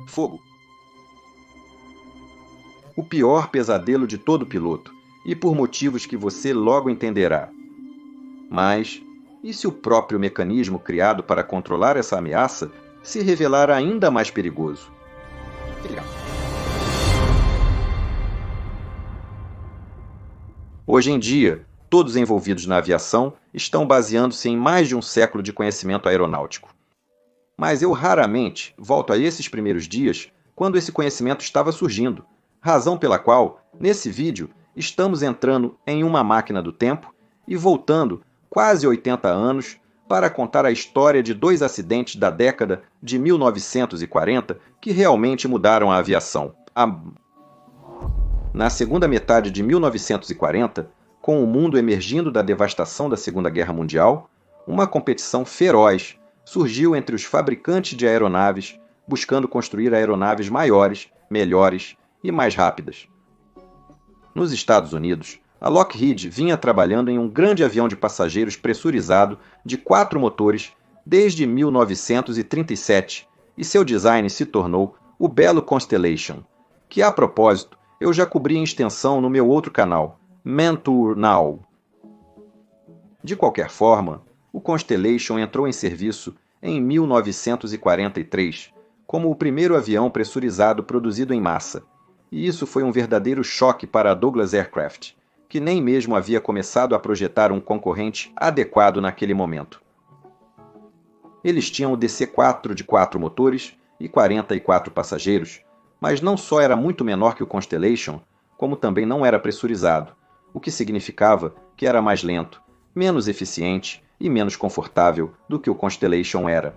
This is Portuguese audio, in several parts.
Fogo. O pior pesadelo de todo piloto, e por motivos que você logo entenderá. Mas, e se o próprio mecanismo criado para controlar essa ameaça se revelar ainda mais perigoso? Hoje em dia, todos envolvidos na aviação estão baseando-se em mais de um século de conhecimento aeronáutico. Mas eu raramente volto a esses primeiros dias quando esse conhecimento estava surgindo, razão pela qual, nesse vídeo, estamos entrando em uma máquina do tempo e voltando quase 80 anos para contar a história de dois acidentes da década de 1940 que realmente mudaram a aviação. Na segunda metade de 1940, com o mundo emergindo da devastação da Segunda Guerra Mundial, uma competição feroz surgiu entre os fabricantes de aeronaves, buscando construir aeronaves maiores, melhores e mais rápidas. Nos Estados Unidos, a Lockheed vinha trabalhando em um grande avião de passageiros pressurizado de 4 motores desde 1937 e seu design se tornou o belo Constellation, que, a propósito, eu já cobri em extensão no meu outro canal, Mentor Now. De qualquer forma, o Constellation entrou em serviço em 1943, como o primeiro avião pressurizado produzido em massa, e isso foi um verdadeiro choque para a Douglas Aircraft, que nem mesmo havia começado a projetar um concorrente adequado naquele momento. Eles tinham o DC-4 de 4 motores e 44 passageiros, mas não só era muito menor que o Constellation, como também não era pressurizado, o que significava que era mais lento, menos eficiente e menos confortável do que o Constellation era.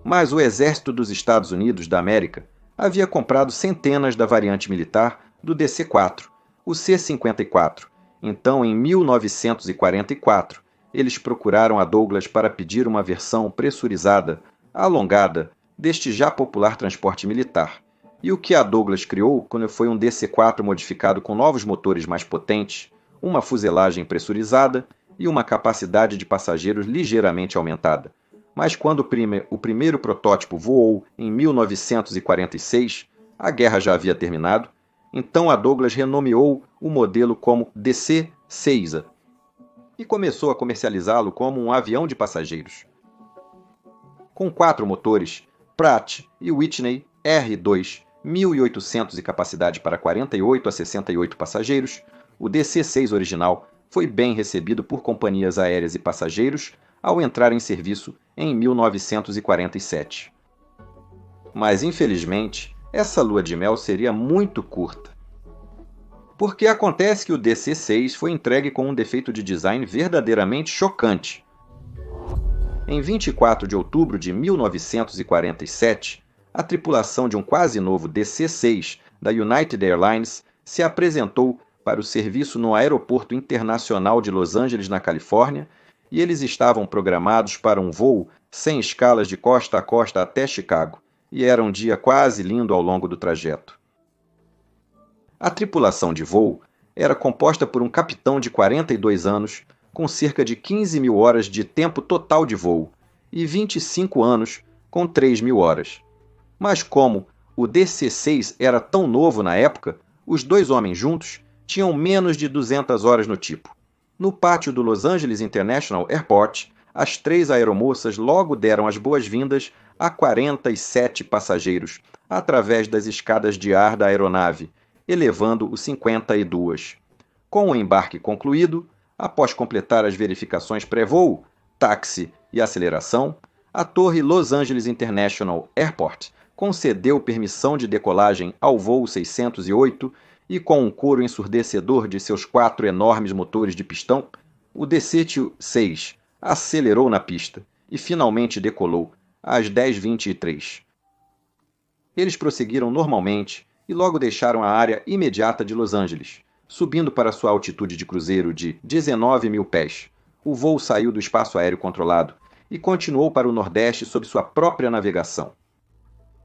Mas o exército dos Estados Unidos da América havia comprado centenas da variante militar do DC-4, o C-54. Então, em 1944, eles procuraram a Douglas para pedir uma versão pressurizada, alongada, deste já popular transporte militar. E o que a Douglas criou quando foi um DC-4 modificado com novos motores mais potentes, uma fuselagem pressurizada e uma capacidade de passageiros ligeiramente aumentada. Mas quando o primeiro protótipo voou em 1946, a guerra já havia terminado, então a Douglas renomeou o modelo como DC-6 e começou a comercializá-lo como um avião de passageiros. Com 4 motores, Pratt e Whitney R2, 1.800 e capacidade para 48 a 68 passageiros, o DC-6 original foi bem recebido por companhias aéreas e passageiros ao entrar em serviço em 1947. Mas, infelizmente, essa lua de mel seria muito curta. Porque acontece que o DC-6 foi entregue com um defeito de design verdadeiramente chocante. Em 24 de outubro de 1947, a tripulação de um quase novo DC-6 da United Airlines se apresentou para o serviço no Aeroporto Internacional de Los Angeles, na Califórnia, e eles estavam programados para um voo sem escalas de costa a costa até Chicago, e era um dia quase lindo ao longo do trajeto. A tripulação de voo era composta por um capitão de 42 anos, com cerca de 15.000 horas de tempo total de voo, e 25 anos, com 3.000 horas. Mas como o DC-6 era tão novo na época, os dois homens juntos tinham menos de 200 horas no tipo. No pátio do Los Angeles International Airport, as 3 aeromoças logo deram as boas-vindas a 47 passageiros, através das escadas de ar da aeronave, elevando o 52. Com o embarque concluído, após completar as verificações pré-voo, táxi e aceleração, a torre Los Angeles International Airport concedeu permissão de decolagem ao voo 608 e, com um coro ensurdecedor de seus 4 enormes motores de pistão, o DC-6 acelerou na pista e finalmente decolou às 10h23. Eles prosseguiram normalmente e logo deixaram a área imediata de Los Angeles, subindo para sua altitude de cruzeiro de 19.000 pés. O voo saiu do espaço aéreo controlado e continuou para o nordeste sob sua própria navegação.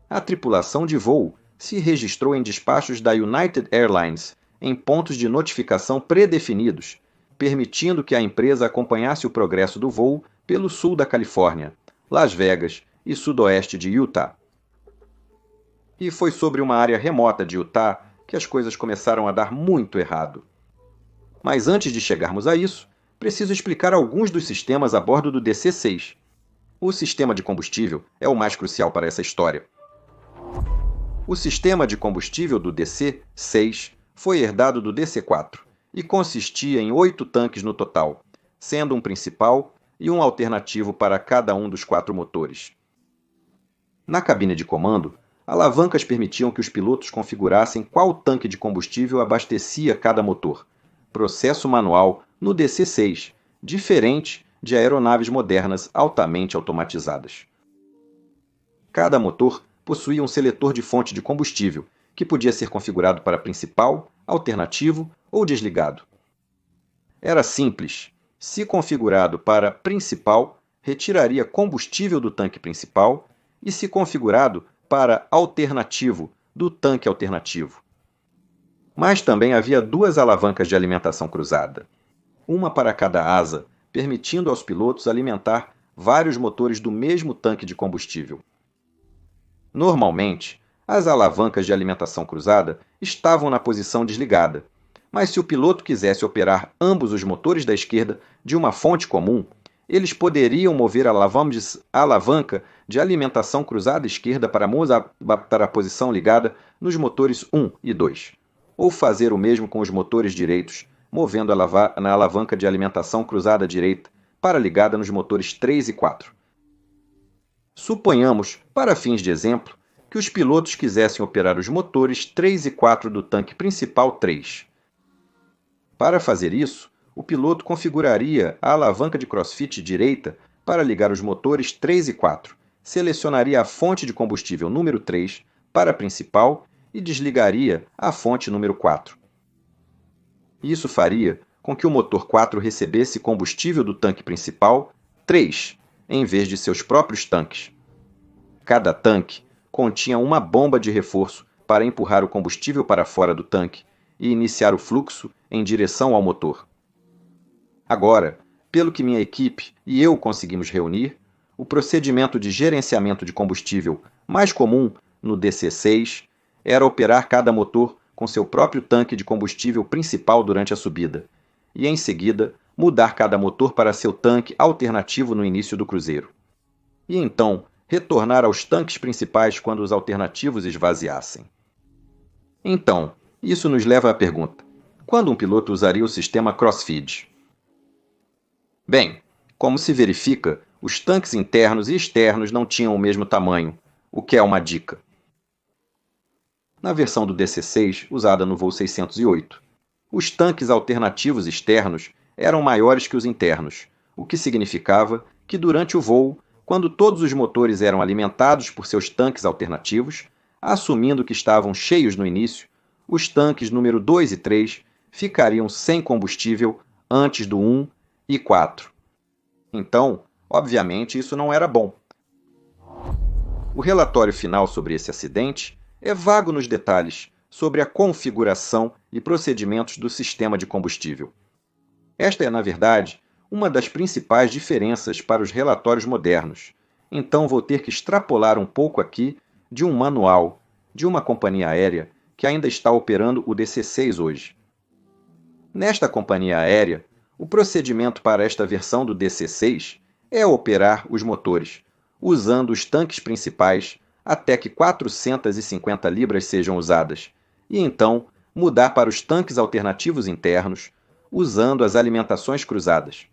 A tripulação de voo se registrou em despachos da United Airlines em pontos de notificação predefinidos, permitindo que a empresa acompanhasse o progresso do voo pelo sul da Califórnia, Las Vegas e sudoeste de Utah. E foi sobre uma área remota de Utah que as coisas começaram a dar muito errado. Mas antes de chegarmos a isso, preciso explicar alguns dos sistemas a bordo do DC-6. O sistema de combustível é o mais crucial para essa história. O sistema de combustível do DC-6 foi herdado do DC-4 e consistia em 8 tanques no total, sendo um principal e um alternativo para cada um dos 4 motores. Na cabine de comando, alavancas permitiam que os pilotos configurassem qual tanque de combustível abastecia cada motor. Processo manual no DC-6, diferente de aeronaves modernas altamente automatizadas. Cada motor possuía um seletor de fonte de combustível, que podia ser configurado para principal, alternativo ou desligado. Era simples. Se configurado para principal, retiraria combustível do tanque principal e, se configurado para alternativo, do tanque alternativo. Mas também havia 2 alavancas de alimentação cruzada, uma para cada asa, permitindo aos pilotos alimentar vários motores do mesmo tanque de combustível. Normalmente, as alavancas de alimentação cruzada estavam na posição desligada, mas se o piloto quisesse operar ambos os motores da esquerda de uma fonte comum, eles poderiam mover a alavanca de alimentação cruzada esquerda para a posição ligada nos motores 1 e 2, ou fazer o mesmo com os motores direitos, movendo na alavanca de alimentação cruzada direita para ligada nos motores 3 e 4. Suponhamos, para fins de exemplo, que os pilotos quisessem operar os motores 3 e 4 do tanque principal 3. Para fazer isso, o piloto configuraria a alavanca de crossfit direita para ligar os motores 3 e 4, selecionaria a fonte de combustível número 3 para a principal e desligaria a fonte número 4. Isso faria com que o motor 4 recebesse combustível do tanque principal 3, em vez de seus próprios tanques. Cada tanque continha uma bomba de reforço para empurrar o combustível para fora do tanque e iniciar o fluxo em direção ao motor. Agora, pelo que minha equipe e eu conseguimos reunir, o procedimento de gerenciamento de combustível mais comum no DC-6 era operar cada motor com seu próprio tanque de combustível principal durante a subida, e em seguida mudar cada motor para seu tanque alternativo no início do cruzeiro. E então retornar aos tanques principais quando os alternativos esvaziassem. Então, isso nos leva à pergunta: quando um piloto usaria o sistema crossfeed? Bem, como se verifica, os tanques internos e externos não tinham o mesmo tamanho, o que é uma dica. Na versão do DC-6, usada no voo 608, os tanques alternativos externos eram maiores que os internos, o que significava que durante o voo, quando todos os motores eram alimentados por seus tanques alternativos, assumindo que estavam cheios no início, os tanques número 2 e 3 ficariam sem combustível antes do 1 e 4. Então, obviamente, isso não era bom. O relatório final sobre esse acidente é vago nos detalhes sobre a configuração e procedimentos do sistema de combustível. Esta é, na verdade, uma das principais diferenças para os relatórios modernos. Então vou ter que extrapolar um pouco aqui de um manual de uma companhia aérea que ainda está operando o DC-6 hoje. Nesta companhia aérea, o procedimento para esta versão do DC-6 é operar os motores, usando os tanques principais até que 450 libras sejam usadas, e então mudar para os tanques alternativos internos, usando as alimentações cruzadas.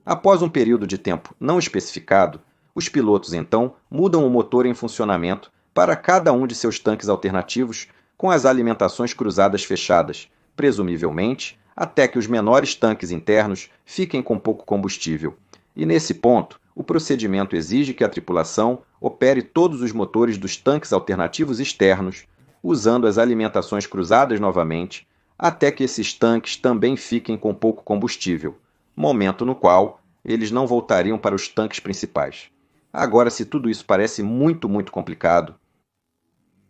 Após um período de tempo não especificado, os pilotos então mudam o motor em funcionamento para cada um de seus tanques alternativos com as alimentações cruzadas fechadas, presumivelmente até que os menores tanques internos fiquem com pouco combustível. E nesse ponto, o procedimento exige que a tripulação opere todos os motores dos tanques alternativos externos, usando as alimentações cruzadas novamente, até que esses tanques também fiquem com pouco combustível, momento no qual eles não voltariam para os tanques principais. Agora, se tudo isso parece muito complicado,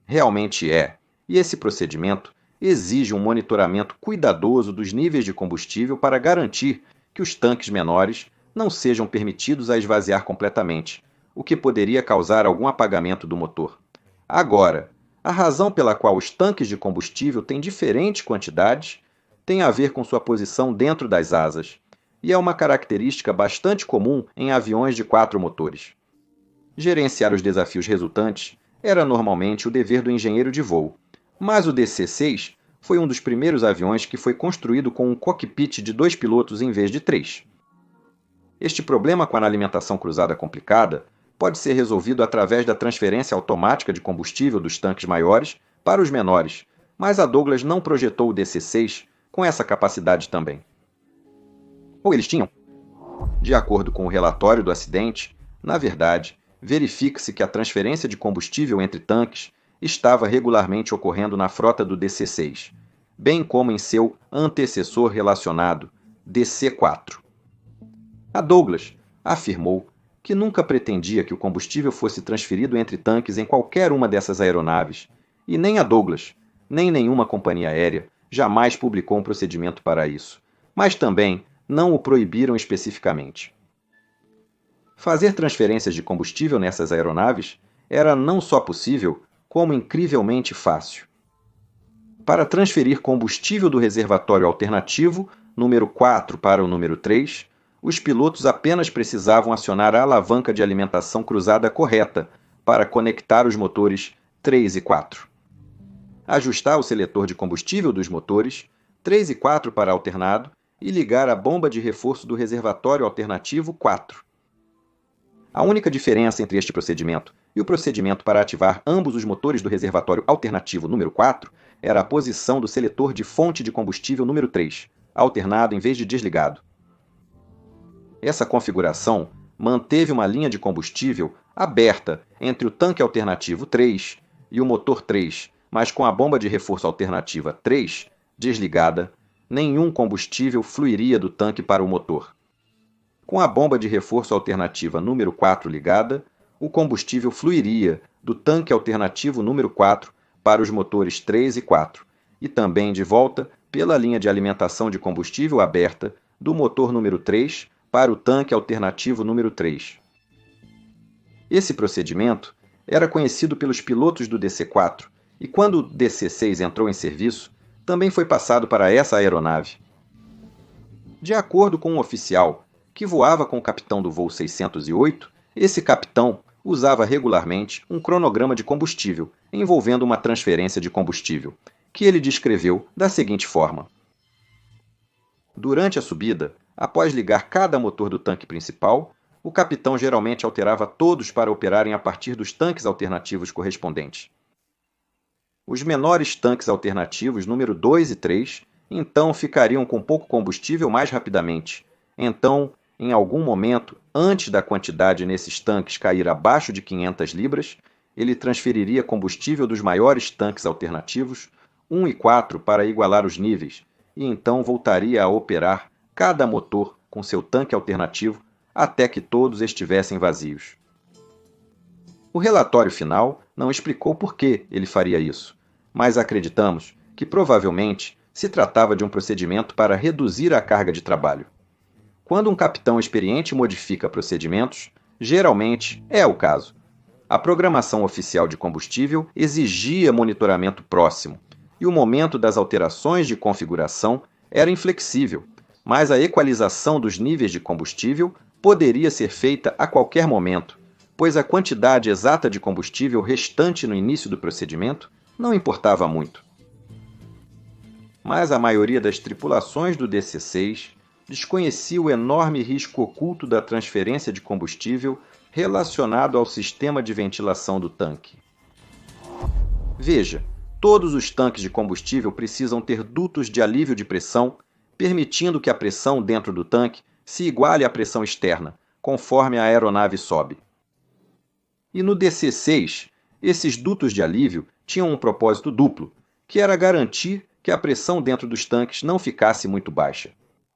realmente é, e esse procedimento exige um monitoramento cuidadoso dos níveis de combustível para garantir que os tanques menores não sejam permitidos a esvaziar completamente, o que poderia causar algum apagamento do motor. Agora, a razão pela qual os tanques de combustível têm diferentes quantidades tem a ver com sua posição dentro das asas, e é uma característica bastante comum em aviões de 4 motores. Gerenciar os desafios resultantes era normalmente o dever do engenheiro de voo, mas o DC-6 foi um dos primeiros aviões que foi construído com um cockpit de 2 pilotos em vez de 3. Este problema com a alimentação cruzada complicada pode ser resolvido através da transferência automática de combustível dos tanques maiores para os menores, mas a Douglas não projetou o DC-6 com essa capacidade também. Ou eles tinham? De acordo com o relatório do acidente, na verdade, verifica-se que a transferência de combustível entre tanques estava regularmente ocorrendo na frota do DC-6, bem como em seu antecessor relacionado, DC-4. A Douglas afirmou que nunca pretendia que o combustível fosse transferido entre tanques em qualquer uma dessas aeronaves, e nem a Douglas, nem nenhuma companhia aérea jamais publicou um procedimento para isso, mas também não o proibiram especificamente. Fazer transferências de combustível nessas aeronaves era não só possível, como incrivelmente fácil. Para transferir combustível do reservatório alternativo, número 4 para o número 3, os pilotos apenas precisavam acionar a alavanca de alimentação cruzada correta para conectar os motores 3 e 4. Ajustar o seletor de combustível dos motores 3 e 4 para alternado e ligar a bomba de reforço do reservatório alternativo 4. A única diferença entre este procedimento e o procedimento para ativar ambos os motores do reservatório alternativo número 4 era a posição do seletor de fonte de combustível número 3, alternado em vez de desligado. Essa configuração manteve uma linha de combustível aberta entre o tanque alternativo 3 e o motor 3, mas com a bomba de reforço alternativa 3 desligada, nenhum combustível fluiria do tanque para o motor. Com a bomba de reforço alternativa número 4 ligada, o combustível fluiria do tanque alternativo número 4 para os motores 3 e 4, e também de volta pela linha de alimentação de combustível aberta do motor número 3 para o tanque alternativo número 3. Esse procedimento era conhecido pelos pilotos do DC-4, e quando o DC-6 entrou em serviço, também foi passado para essa aeronave. De acordo com um oficial que voava com o capitão do voo 608, esse capitão usava regularmente um cronograma de combustível envolvendo uma transferência de combustível, que ele descreveu da seguinte forma. Durante a subida, após ligar cada motor do tanque principal, o capitão geralmente alterava todos para operarem a partir dos tanques alternativos correspondentes. Os menores tanques alternativos número 2 e 3, então ficariam com pouco combustível mais rapidamente. Então, em algum momento, antes da quantidade nesses tanques cair abaixo de 500 libras, ele transferiria combustível dos maiores tanques alternativos, 1 e 4, para igualar os níveis, e então voltaria a operar cada motor com seu tanque alternativo até que todos estivessem vazios. O relatório final não explicou por que ele faria isso, mas acreditamos que provavelmente se tratava de um procedimento para reduzir a carga de trabalho. Quando um capitão experiente modifica procedimentos, geralmente é o caso. A programação oficial de combustível exigia monitoramento próximo, e o momento das alterações de configuração era inflexível, mas a equalização dos níveis de combustível poderia ser feita a qualquer momento, pois a quantidade exata de combustível restante no início do procedimento não importava muito. Mas a maioria das tripulações do DC-6 desconhecia o enorme risco oculto da transferência de combustível relacionado ao sistema de ventilação do tanque. Veja, todos os tanques de combustível precisam ter dutos de alívio de pressão, permitindo que a pressão dentro do tanque se iguale à pressão externa, conforme a aeronave sobe. E no DC-6, esses dutos de alívio tinham um propósito duplo, que era garantir que a pressão dentro dos tanques não ficasse muito baixa.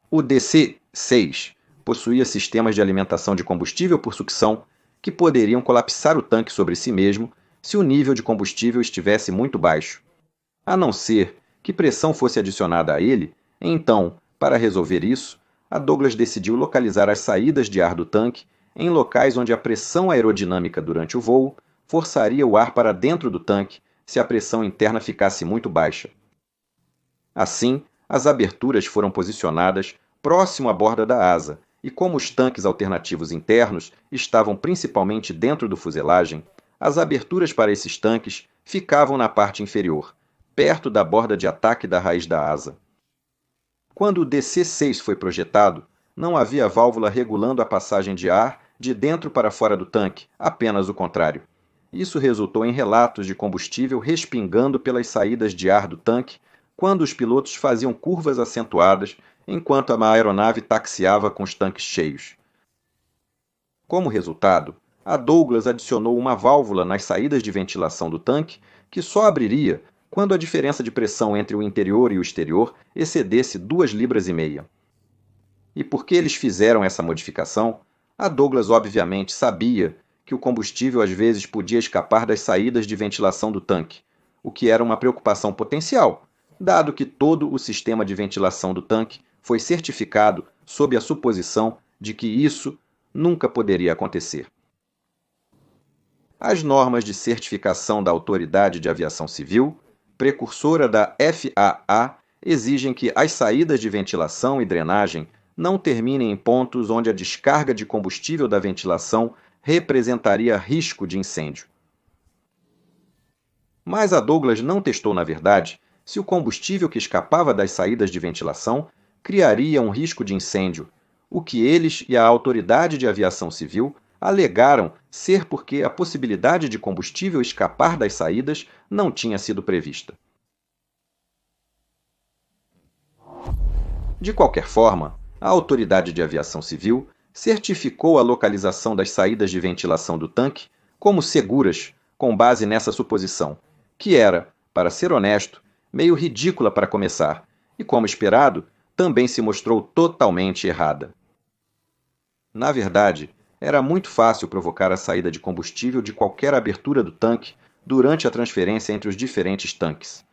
O DC-6 possuía sistemas de alimentação de combustível por sucção que poderiam colapsar o tanque sobre si mesmo se o nível de combustível estivesse muito baixo. A não ser que pressão fosse adicionada a ele, então, para resolver isso, a Douglas decidiu localizar as saídas de ar do tanque em locais onde a pressão aerodinâmica durante o voo forçaria o ar para dentro do tanque se a pressão interna ficasse muito baixa. Assim, as aberturas foram posicionadas próximo à borda da asa, e como os tanques alternativos internos estavam principalmente dentro do fuselagem, as aberturas para esses tanques ficavam na parte inferior, perto da borda de ataque da raiz da asa. Quando o DC-6 foi projetado, não havia válvula regulando a passagem de ar de dentro para fora do tanque, apenas o contrário. Isso resultou em relatos de combustível respingando pelas saídas de ar do tanque quando os pilotos faziam curvas acentuadas enquanto a aeronave taxiava com os tanques cheios. Como resultado, a Douglas adicionou uma válvula nas saídas de ventilação do tanque que só abriria quando a diferença de pressão entre o interior e o exterior excedesse 2,5 libras. E por que eles fizeram essa modificação? A Douglas obviamente sabia que o combustível às vezes podia escapar das saídas de ventilação do tanque, o que era uma preocupação potencial, dado que todo o sistema de ventilação do tanque foi certificado sob a suposição de que isso nunca poderia acontecer. As normas de certificação da Autoridade de Aviação Civil, precursora da FAA, exigem que as saídas de ventilação e drenagem não terminem em pontos onde a descarga de combustível da ventilação representaria risco de incêndio. Mas a Douglas não testou, na verdade, se o combustível que escapava das saídas de ventilação criaria um risco de incêndio, o que eles e a Autoridade de Aviação Civil alegaram ser porque a possibilidade de combustível escapar das saídas não tinha sido prevista. De qualquer forma, a Autoridade de Aviação Civil certificou a localização das saídas de ventilação do tanque como seguras, com base nessa suposição, que era, para ser honesto, meio ridícula para começar, e, como esperado, também se mostrou totalmente errada. Na verdade, era muito fácil provocar a saída de combustível de qualquer abertura do tanque durante a transferência entre os diferentes tanques.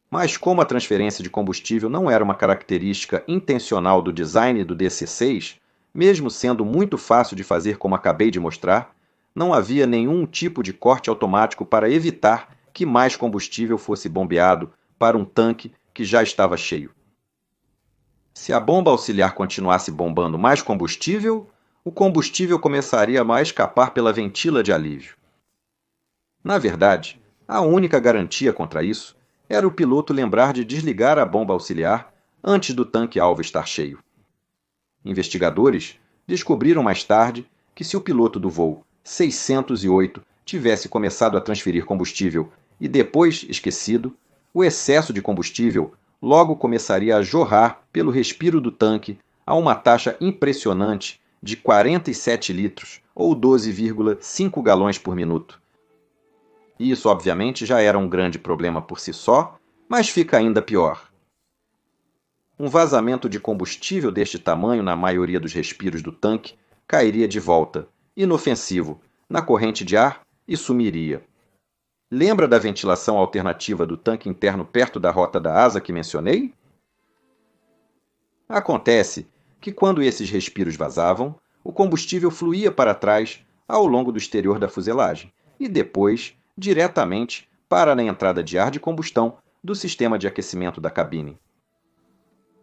Mas como a transferência de combustível não era uma característica intencional do design do DC-6, mesmo sendo muito fácil de fazer como acabei de mostrar, não havia nenhum tipo de corte automático para evitar que mais combustível fosse bombeado para um tanque que já estava cheio. Se a bomba auxiliar continuasse bombando mais combustível, o combustível começaria a escapar pela ventila de alívio. Na verdade, a única garantia contra isso era o piloto lembrar de desligar a bomba auxiliar antes do tanque-alvo estar cheio. Investigadores descobriram mais tarde que se o piloto do voo 608 tivesse começado a transferir combustível e depois esquecido, o excesso de combustível logo começaria a jorrar pelo respiro do tanque a uma taxa impressionante de 47 litros, ou 12,5 galões por minuto. Isso, obviamente, já era um grande problema por si só, mas fica ainda pior. Um vazamento de combustível deste tamanho na maioria dos respiros do tanque cairia de volta, inofensivo, na corrente de ar e sumiria. Lembra da ventilação alternativa do tanque interno perto da rota da asa que mencionei? Acontece que quando esses respiros vazavam, o combustível fluía para trás ao longo do exterior da fuselagem e depois diretamente para na entrada de ar de combustão do sistema de aquecimento da cabine.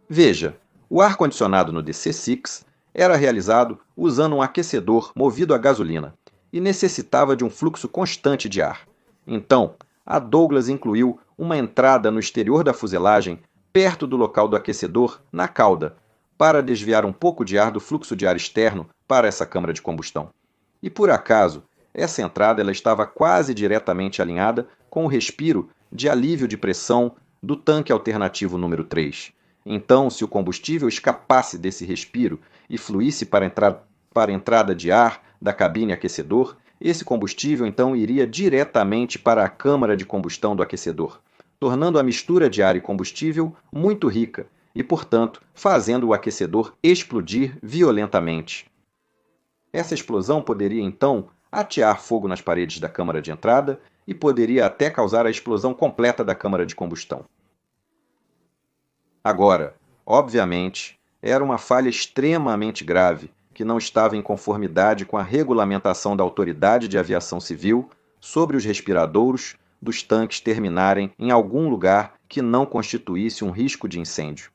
Veja, o ar-condicionado no DC-6 era realizado usando um aquecedor movido a gasolina e necessitava de um fluxo constante de ar. Então, a Douglas incluiu uma entrada no exterior da fuselagem perto do local do aquecedor, na cauda, para desviar um pouco de ar do fluxo de ar externo para essa câmara de combustão. E por acaso, essa entrada ela estava quase diretamente alinhada com o respiro de alívio de pressão do tanque alternativo número 3. Então, se o combustível escapasse desse respiro e fluísse para a entrada de ar da cabine aquecedor, esse combustível então iria diretamente para a câmara de combustão do aquecedor, tornando a mistura de ar e combustível muito rica e, portanto, fazendo o aquecedor explodir violentamente. Essa explosão poderia então atear fogo nas paredes da câmara de entrada e poderia até causar a explosão completa da câmara de combustão. Agora, obviamente, era uma falha extremamente grave que não estava em conformidade com a regulamentação da Autoridade de Aviação Civil sobre os respiradouros dos tanques terminarem em algum lugar que não constituísse um risco de incêndio.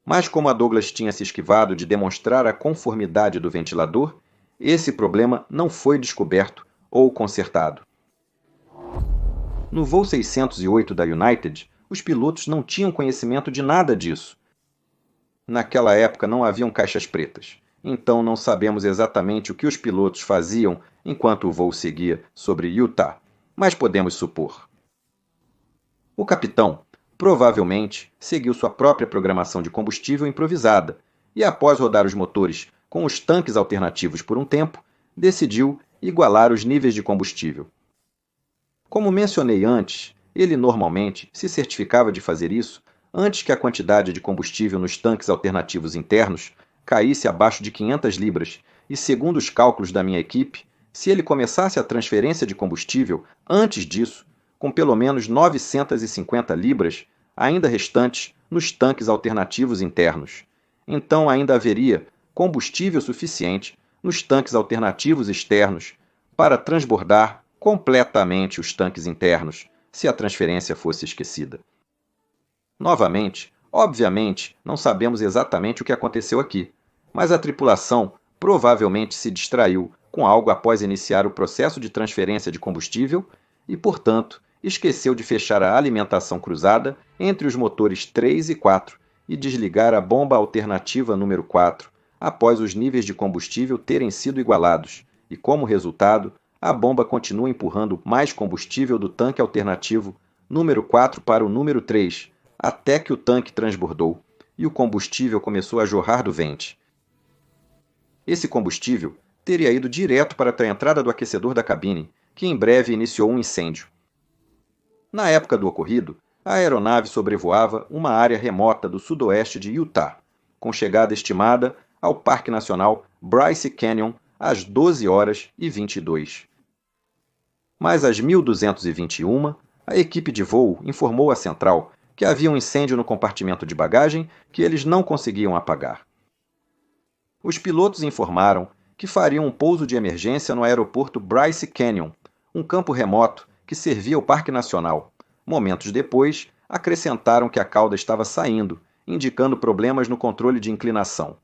Mas como a Douglas tinha se esquivado de demonstrar a conformidade do ventilador, esse problema não foi descoberto ou consertado. No voo 608 da United, os pilotos não tinham conhecimento de nada disso. Naquela época não haviam caixas pretas, então não sabemos exatamente o que os pilotos faziam enquanto o voo seguia sobre Utah, mas podemos supor. O capitão provavelmente seguiu sua própria programação de combustível improvisada e, após rodar os motores com os tanques alternativos por um tempo, decidiu igualar os níveis de combustível. Como mencionei antes, ele normalmente se certificava de fazer isso antes que a quantidade de combustível nos tanques alternativos internos caísse abaixo de 500 libras, e segundo os cálculos da minha equipe, se ele começasse a transferência de combustível antes disso, com pelo menos 950 libras ainda restantes nos tanques alternativos internos, então ainda haveria combustível suficiente nos tanques alternativos externos para transbordar completamente os tanques internos, se a transferência fosse esquecida. Novamente, obviamente, não sabemos exatamente o que aconteceu aqui, mas a tripulação provavelmente se distraiu com algo após iniciar o processo de transferência de combustível e, portanto, esqueceu de fechar a alimentação cruzada entre os motores 3 e 4 e desligar a bomba alternativa número 4, após os níveis de combustível terem sido igualados, e, como resultado, a bomba continua empurrando mais combustível do tanque alternativo número 4 para o número 3, até que o tanque transbordou e o combustível começou a jorrar do vente. Esse combustível teria ido direto para a entrada do aquecedor da cabine, que em breve iniciou um incêndio. Na época do ocorrido, a aeronave sobrevoava uma área remota do sudoeste de Utah, com chegada estimada ao Parque Nacional Bryce Canyon às 12h22. Mas às 1221, a equipe de voo informou à central que havia um incêndio no compartimento de bagagem que eles não conseguiam apagar. Os pilotos informaram que fariam um pouso de emergência no aeroporto Bryce Canyon, um campo remoto que servia ao Parque Nacional. Momentos depois, acrescentaram que a cauda estava saindo, indicando problemas no controle de inclinação.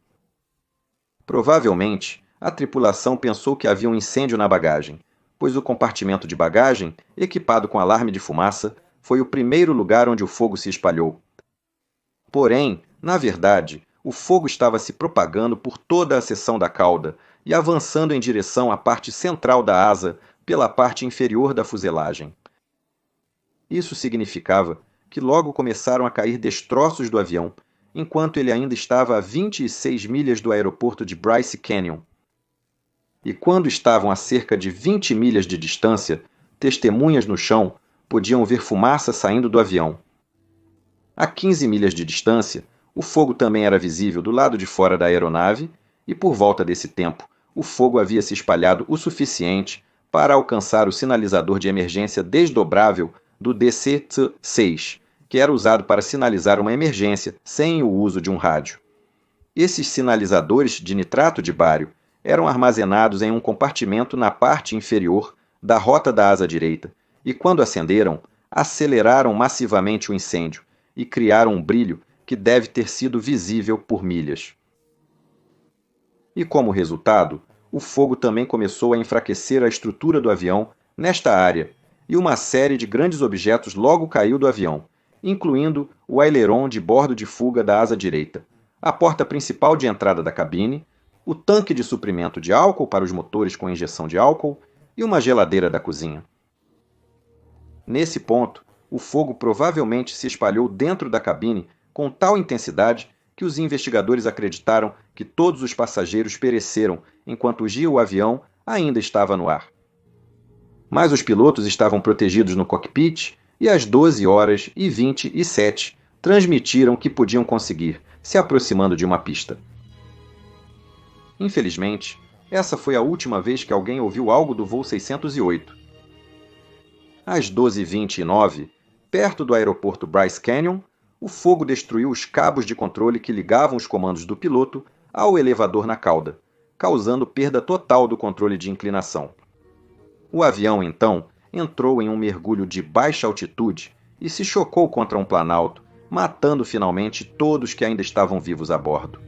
Provavelmente, a tripulação pensou que havia um incêndio na bagagem, pois o compartimento de bagagem, equipado com alarme de fumaça, foi o primeiro lugar onde o fogo se espalhou. Porém, na verdade, o fogo estava se propagando por toda a seção da cauda e avançando em direção à parte central da asa pela parte inferior da fuselagem. Isso significava que logo começaram a cair destroços do avião, enquanto ele ainda estava a 26 milhas do aeroporto de Bryce Canyon. E quando estavam a cerca de 20 milhas de distância, testemunhas no chão podiam ver fumaça saindo do avião. A 15 milhas de distância, o fogo também era visível do lado de fora da aeronave, e por volta desse tempo, o fogo havia se espalhado o suficiente para alcançar o sinalizador de emergência desdobrável do DC-6, que era usado para sinalizar uma emergência sem o uso de um rádio. Esses sinalizadores de nitrato de bário eram armazenados em um compartimento na parte inferior da rota da asa direita, e quando acenderam, aceleraram massivamente o incêndio e criaram um brilho que deve ter sido visível por milhas. E como resultado, o fogo também começou a enfraquecer a estrutura do avião nesta área, e uma série de grandes objetos logo caiu do avião, incluindo o aileron de bordo de fuga da asa direita, a porta principal de entrada da cabine, o tanque de suprimento de álcool para os motores com injeção de álcool e uma geladeira da cozinha. Nesse ponto, o fogo provavelmente se espalhou dentro da cabine com tal intensidade que os investigadores acreditaram que todos os passageiros pereceram enquanto o avião ainda estava no ar. Mas os pilotos estavam protegidos no cockpit e às 12h27 transmitiram que podiam conseguir, se aproximando de uma pista. Infelizmente, essa foi a última vez que alguém ouviu algo do voo 608. Às 12h29, perto do aeroporto Bryce Canyon, o fogo destruiu os cabos de controle que ligavam os comandos do piloto ao elevador na cauda, causando perda total do controle de inclinação. O avião, então, entrou em um mergulho de baixa altitude e se chocou contra um planalto, matando finalmente todos que ainda estavam vivos a bordo.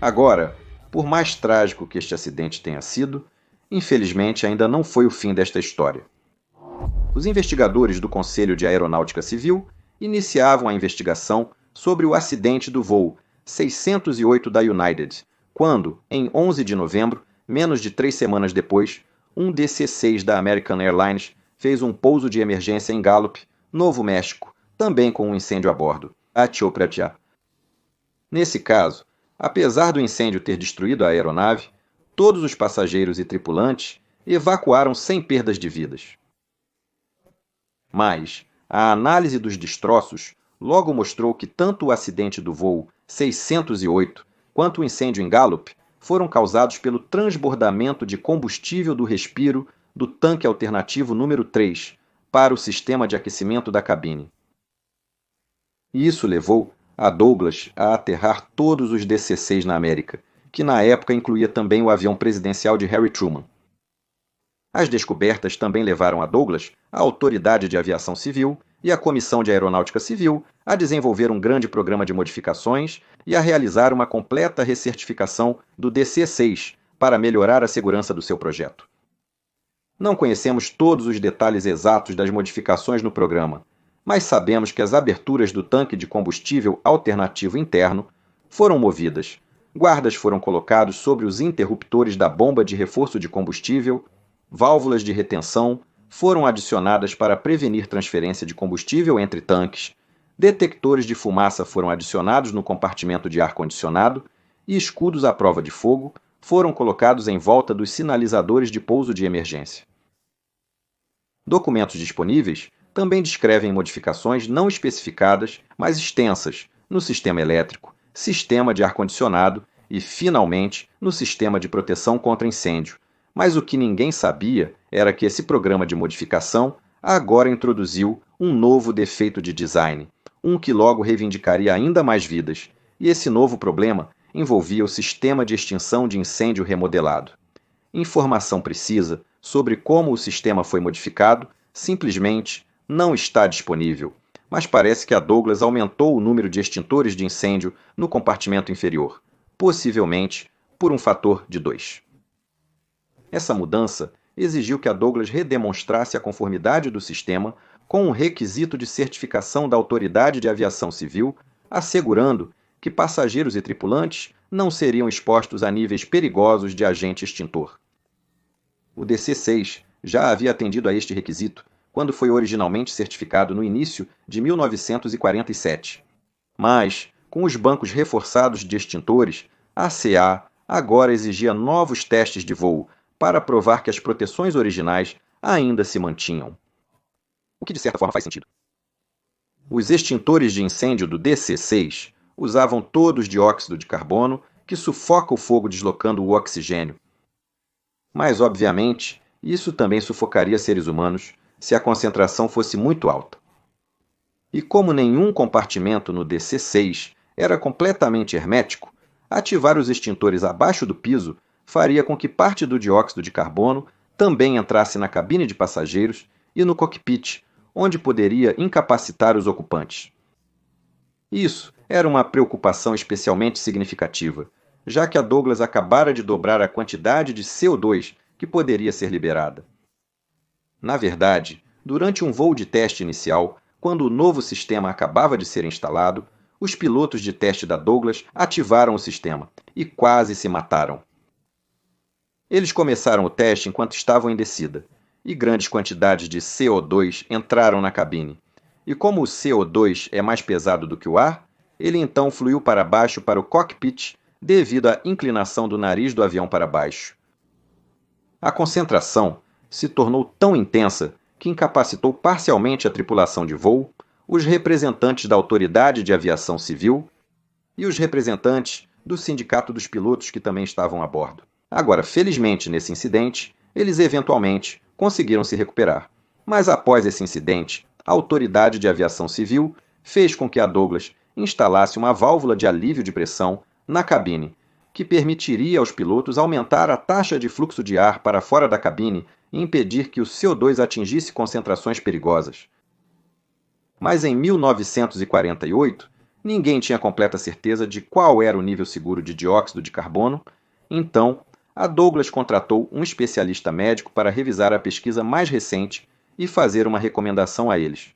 Agora, por mais trágico que este acidente tenha sido, infelizmente ainda não foi o fim desta história. Os investigadores do Conselho de Aeronáutica Civil iniciavam a investigação sobre o acidente do voo 608 da United, quando, em 11 de novembro, menos de 3 semanas depois, um DC-6 da American Airlines fez um pouso de emergência em Gallup, Novo México, também com um incêndio a bordo. Nesse caso, apesar do incêndio ter destruído a aeronave, todos os passageiros e tripulantes evacuaram sem perdas de vidas. Mas a análise dos destroços logo mostrou que tanto o acidente do voo 608 quanto o incêndio em Gallup foram causados pelo transbordamento de combustível do respiro do tanque alternativo número 3 para o sistema de aquecimento da cabine. E isso levou a Douglas a aterrar todos os DC-6 na América, que na época incluía também o avião presidencial de Harry Truman. As descobertas também levaram a Douglas, a Autoridade de Aviação Civil e a Comissão de Aeronáutica Civil a desenvolver um grande programa de modificações e a realizar uma completa recertificação do DC-6 para melhorar a segurança do seu projeto. Não conhecemos todos os detalhes exatos das modificações no programa, mas sabemos que as aberturas do tanque de combustível alternativo interno foram movidas, guardas foram colocados sobre os interruptores da bomba de reforço de combustível, válvulas de retenção foram adicionadas para prevenir transferência de combustível entre tanques, detectores de fumaça foram adicionados no compartimento de ar-condicionado e escudos à prova de fogo foram colocados em volta dos sinalizadores de pouso de emergência. Documentos disponíveis também descrevem modificações não especificadas, mas extensas, no sistema elétrico, sistema de ar-condicionado e, finalmente, no sistema de proteção contra incêndio. Mas o que ninguém sabia era que esse programa de modificação agora introduziu um novo defeito de design, um que logo reivindicaria ainda mais vidas, e esse novo problema envolvia o sistema de extinção de incêndio remodelado. Informação precisa sobre como o sistema foi modificado simplesmente não está disponível, mas parece que a Douglas aumentou o número de extintores de incêndio no compartimento inferior, possivelmente por um fator de 2. Essa mudança exigiu que a Douglas redemonstrasse a conformidade do sistema com um requisito de certificação da Autoridade de Aviação Civil, assegurando que passageiros e tripulantes não seriam expostos a níveis perigosos de agente extintor. O DC-6 já havia atendido a este requisito quando foi originalmente certificado no início de 1947. Mas, com os bancos reforçados de extintores, a CA agora exigia novos testes de voo para provar que as proteções originais ainda se mantinham. O que de certa forma faz sentido. Os extintores de incêndio do DC-6 usavam todos dióxido de carbono que sufoca o fogo deslocando o oxigênio. Mas, obviamente, isso também sufocaria seres humanos se a concentração fosse muito alta. E como nenhum compartimento no DC-6 era completamente hermético, ativar os extintores abaixo do piso faria com que parte do dióxido de carbono também entrasse na cabine de passageiros e no cockpit, onde poderia incapacitar os ocupantes. Isso era uma preocupação especialmente significativa, já que a Douglas acabara de dobrar a quantidade de CO2 que poderia ser liberada. Na verdade, durante um voo de teste inicial, quando o novo sistema acabava de ser instalado, os pilotos de teste da Douglas ativaram o sistema e quase se mataram. Eles começaram o teste enquanto estavam em descida, e grandes quantidades de CO2 entraram na cabine. E como o CO2 é mais pesado do que o ar, ele então fluiu para baixo para o cockpit devido à inclinação do nariz do avião para baixo. A concentração se tornou tão intensa que incapacitou parcialmente a tripulação de voo, os representantes da Autoridade de Aviação Civil e os representantes do Sindicato dos Pilotos que também estavam a bordo. Agora, felizmente, nesse incidente, eles eventualmente conseguiram se recuperar. Mas após esse incidente, a Autoridade de Aviação Civil fez com que a Douglas instalasse uma válvula de alívio de pressão na cabine, que permitiria aos pilotos aumentar a taxa de fluxo de ar para fora da cabine e impedir que o CO2 atingisse concentrações perigosas. Mas em 1948, ninguém tinha completa certeza de qual era o nível seguro de dióxido de carbono, então a Douglas contratou um especialista médico para revisar a pesquisa mais recente e fazer uma recomendação a eles.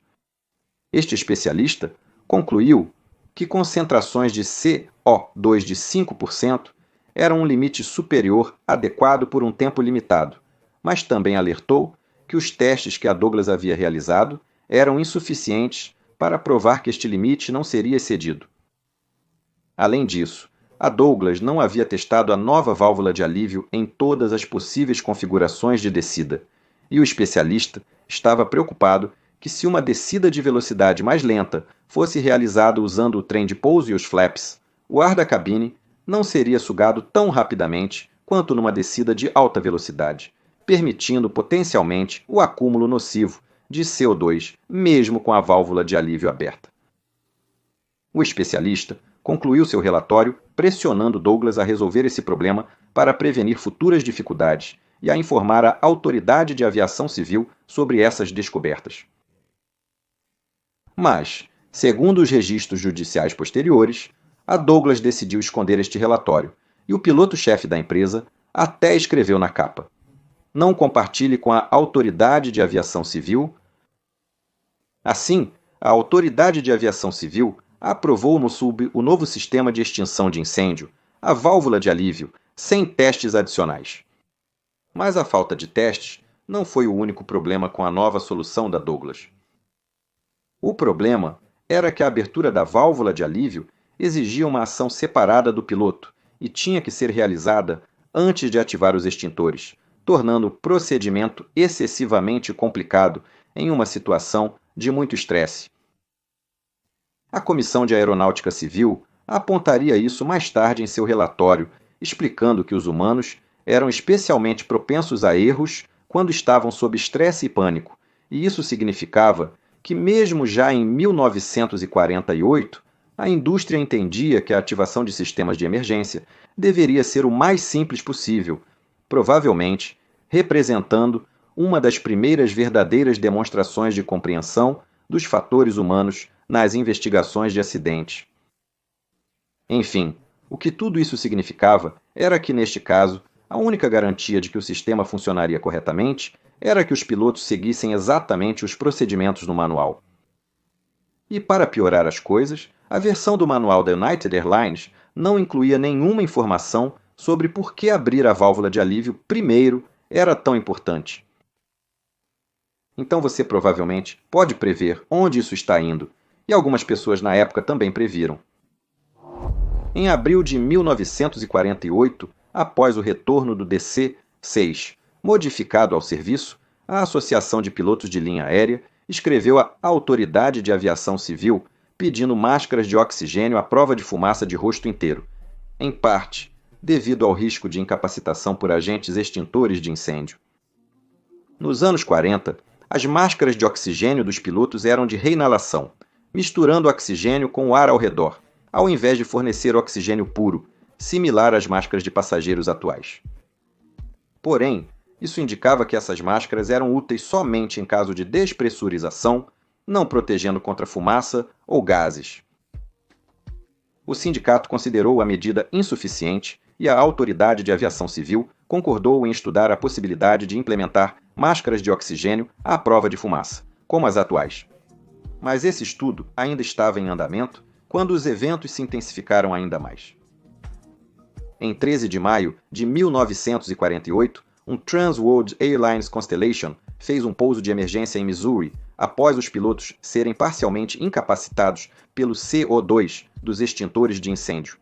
Este especialista concluiu que concentrações de CO2 de 5% eram um limite superior adequado por um tempo limitado, mas também alertou que os testes que a Douglas havia realizado eram insuficientes para provar que este limite não seria excedido. Além disso, a Douglas não havia testado a nova válvula de alívio em todas as possíveis configurações de descida, e o especialista estava preocupado que se uma descida de velocidade mais lenta fosse realizada usando o trem de pouso e os flaps, o ar da cabine não seria sugado tão rapidamente quanto numa descida de alta velocidade, permitindo potencialmente o acúmulo nocivo de CO2, mesmo com a válvula de alívio aberta. O especialista concluiu seu relatório pressionando Douglas a resolver esse problema para prevenir futuras dificuldades e a informar a Autoridade de Aviação Civil sobre essas descobertas. Mas, segundo os registros judiciais posteriores, a Douglas decidiu esconder este relatório e o piloto-chefe da empresa até escreveu na capa: "Não compartilhe com a Autoridade de Aviação Civil." Assim, a Autoridade de Aviação Civil aprovou o novo sistema de extinção de incêndio, a válvula de alívio, sem testes adicionais. Mas a falta de testes não foi o único problema com a nova solução da Douglas. O problema era que a abertura da válvula de alívio exigia uma ação separada do piloto e tinha que ser realizada antes de ativar os extintores, tornando o procedimento excessivamente complicado em uma situação de muito estresse. A Comissão de Aeronáutica Civil apontaria isso mais tarde em seu relatório, explicando que os humanos eram especialmente propensos a erros quando estavam sob estresse e pânico, e isso significava que, mesmo já em 1948, a indústria entendia que a ativação de sistemas de emergência deveria ser o mais simples possível, provavelmente representando uma das primeiras verdadeiras demonstrações de compreensão dos fatores humanos nas investigações de acidentes. Enfim, o que tudo isso significava era que, neste caso, a única garantia de que o sistema funcionaria corretamente era que os pilotos seguissem exatamente os procedimentos no manual. E para piorar as coisas, a versão do manual da United Airlines não incluía nenhuma informação sobre por que abrir a válvula de alívio primeiro era tão importante. Então você provavelmente pode prever onde isso está indo, e algumas pessoas na época também previram. Em abril de 1948, após o retorno do DC-6 modificado ao serviço, a Associação de Pilotos de Linha Aérea escreveu à Autoridade de Aviação Civil pedindo máscaras de oxigênio à prova de fumaça de rosto inteiro, em parte devido ao risco de incapacitação por agentes extintores de incêndio. Nos anos 40, as máscaras de oxigênio dos pilotos eram de reinalação, misturando oxigênio com o ar ao redor, ao invés de fornecer oxigênio puro, similar às máscaras de passageiros atuais. Porém, isso indicava que essas máscaras eram úteis somente em caso de despressurização, não protegendo contra fumaça ou gases. O sindicato considerou a medida insuficiente e a Autoridade de Aviação Civil concordou em estudar a possibilidade de implementar máscaras de oxigênio à prova de fumaça, como as atuais. Mas esse estudo ainda estava em andamento quando os eventos se intensificaram ainda mais. Em 13 de maio de 1948, um Trans World Airlines Constellation fez um pouso de emergência em Missouri após os pilotos serem parcialmente incapacitados pelo CO2 dos extintores de incêndio.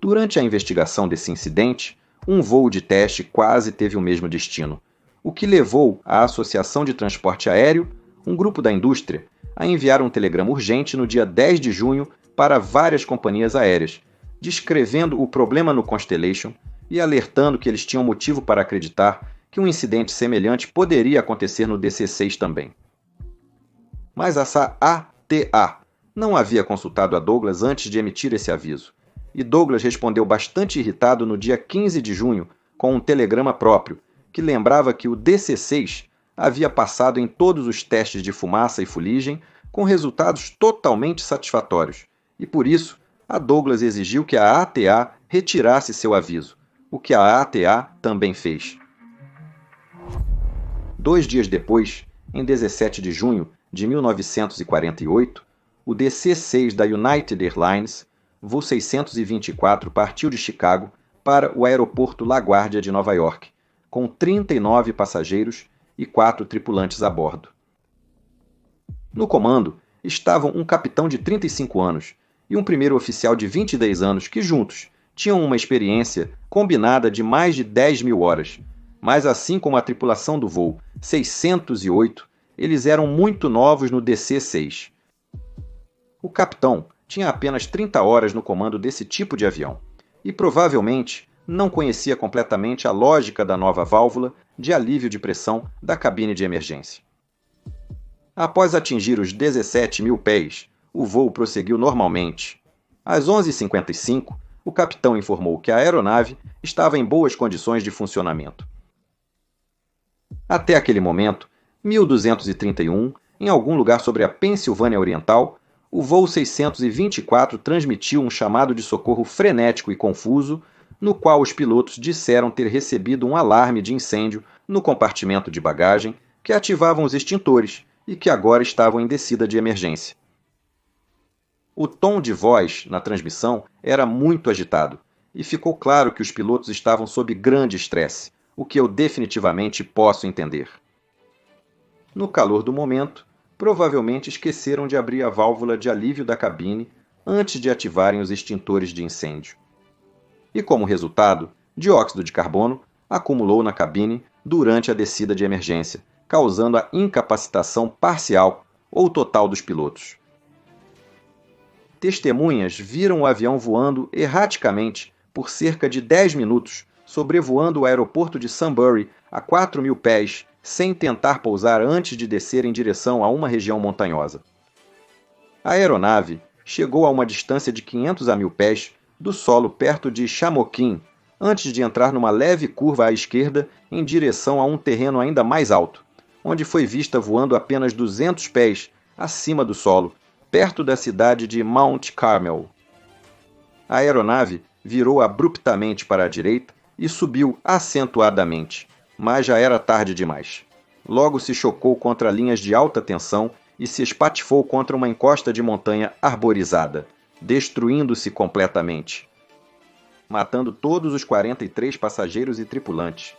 Durante a investigação desse incidente, um voo de teste quase teve o mesmo destino, o que levou a Associação de Transporte Aéreo, um grupo da indústria, a enviar um telegrama urgente no dia 10 de junho para várias companhias aéreas, descrevendo o problema no Constellation e alertando que eles tinham motivo para acreditar que um incidente semelhante poderia acontecer no DC-6 também. Mas a ATA não havia consultado a Douglas antes de emitir esse aviso, e Douglas respondeu bastante irritado no dia 15 de junho com um telegrama próprio, que lembrava que o DC-6 havia passado em todos os testes de fumaça e fuligem com resultados totalmente satisfatórios, e por isso a Douglas exigiu que a ATA retirasse seu aviso, o que a ATA também fez. 2 dias depois, em 17 de junho de 1948, o DC-6 da United Airlines, voo 624, partiu de Chicago para o aeroporto LaGuardia de Nova York, com 39 passageiros e 4 tripulantes a bordo. No comando estavam um capitão de 35 anos e um primeiro oficial de 22 anos que juntos tinham uma experiência combinada de mais de 10.000 horas, mas assim como a tripulação do voo 608, eles eram muito novos no DC-6. O capitão tinha apenas 30 horas no comando desse tipo de avião e provavelmente não conhecia completamente a lógica da nova válvula de alívio de pressão da cabine de emergência. Após atingir os 17.000 pés, o voo prosseguiu normalmente. Às 11h55, o capitão informou que a aeronave estava em boas condições de funcionamento. Até aquele momento, 1231, em algum lugar sobre a Pensilvânia Oriental, o voo 624 transmitiu um chamado de socorro frenético e confuso, no qual os pilotos disseram ter recebido um alarme de incêndio no compartimento de bagagem que ativavam os extintores e que agora estavam em descida de emergência. O tom de voz na transmissão era muito agitado, e ficou claro que os pilotos estavam sob grande estresse, o que eu definitivamente posso entender. No calor do momento, provavelmente esqueceram de abrir a válvula de alívio da cabine antes de ativarem os extintores de incêndio. E como resultado, dióxido de carbono acumulou na cabine durante a descida de emergência, causando a incapacitação parcial ou total dos pilotos. Testemunhas viram o avião voando erraticamente por cerca de 10 minutos, sobrevoando o aeroporto de Sunbury a 4.000 pés, sem tentar pousar antes de descer em direção a uma região montanhosa. A aeronave chegou a uma distância de 500 a 1.000 pés do solo perto de Shamokin, antes de entrar numa leve curva à esquerda em direção a um terreno ainda mais alto, onde foi vista voando apenas 200 pés acima do solo, perto da cidade de Mount Carmel. A aeronave virou abruptamente para a direita e subiu acentuadamente, mas já era tarde demais. Logo se chocou contra linhas de alta tensão e se espatifou contra uma encosta de montanha arborizada, destruindo-se completamente, matando todos os 43 passageiros e tripulantes.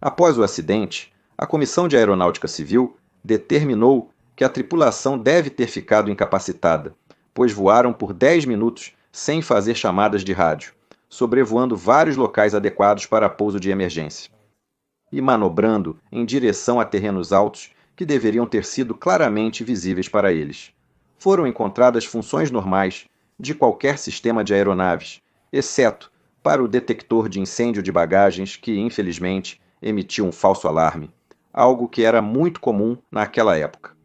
Após o acidente, a Comissão de Aeronáutica Civil determinou que a tripulação deve ter ficado incapacitada, pois voaram por 10 minutos sem fazer chamadas de rádio, sobrevoando vários locais adequados para pouso de emergência, e manobrando em direção a terrenos altos que deveriam ter sido claramente visíveis para eles. Foram encontradas funções normais de qualquer sistema de aeronaves, exceto para o detector de incêndio de bagagens que, infelizmente, emitiu um falso alarme, algo que era muito comum naquela época.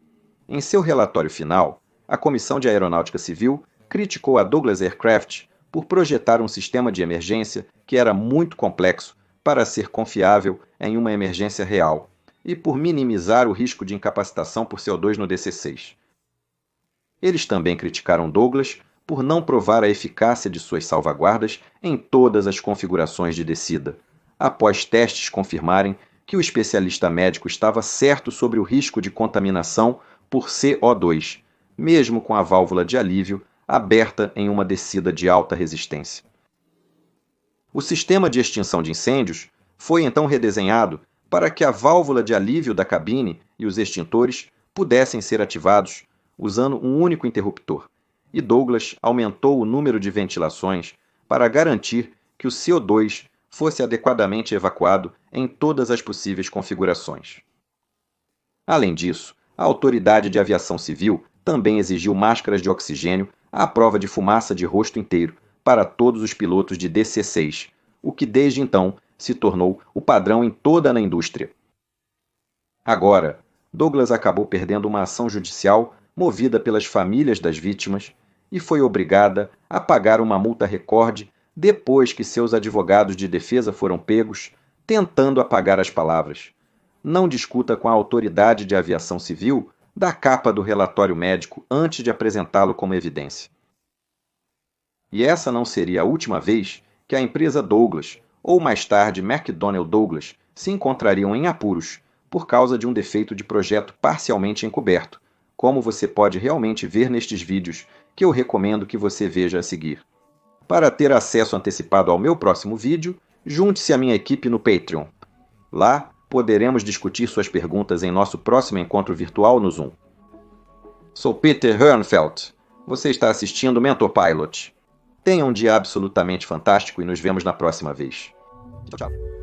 Em seu relatório final, a Comissão de Aeronáutica Civil criticou a Douglas Aircraft por projetar um sistema de emergência que era muito complexo para ser confiável em uma emergência real e por minimizar o risco de incapacitação por CO2 no DC-6. Eles também criticaram Douglas por não provar a eficácia de suas salvaguardas em todas as configurações de descida, após testes confirmarem que o especialista médico estava certo sobre o risco de contaminação por CO2, mesmo com a válvula de alívio aberta em uma descida de alta resistência. O sistema de extinção de incêndios foi então redesenhado para que a válvula de alívio da cabine e os extintores pudessem ser ativados usando um único interruptor, e Douglas aumentou o número de ventilações para garantir que o CO2 fosse adequadamente evacuado em todas as possíveis configurações. Além disso, a Autoridade de Aviação Civil também exigiu máscaras de oxigênio à prova de fumaça de rosto inteiro para todos os pilotos de DC-6, o que desde então se tornou o padrão em toda a indústria. Agora, Douglas acabou perdendo uma ação judicial movida pelas famílias das vítimas, e foi obrigada a pagar uma multa recorde depois que seus advogados de defesa foram pegos tentando apagar as palavras. Não discuta com a autoridade de aviação civil da capa do relatório médico antes de apresentá-lo como evidência. E essa não seria a última vez que a empresa Douglas, ou mais tarde McDonnell Douglas, se encontrariam em apuros por causa de um defeito de projeto parcialmente encoberto, como você pode realmente ver nestes vídeos que eu recomendo que você veja a seguir. Para ter acesso antecipado ao meu próximo vídeo, junte-se à minha equipe no Patreon. Lá, poderemos discutir suas perguntas em nosso próximo encontro virtual no Zoom. Sou Peter Hernfeldt. Você está assistindo Mentor Pilot. Tenha um dia absolutamente fantástico e nos vemos na próxima vez. Tchau.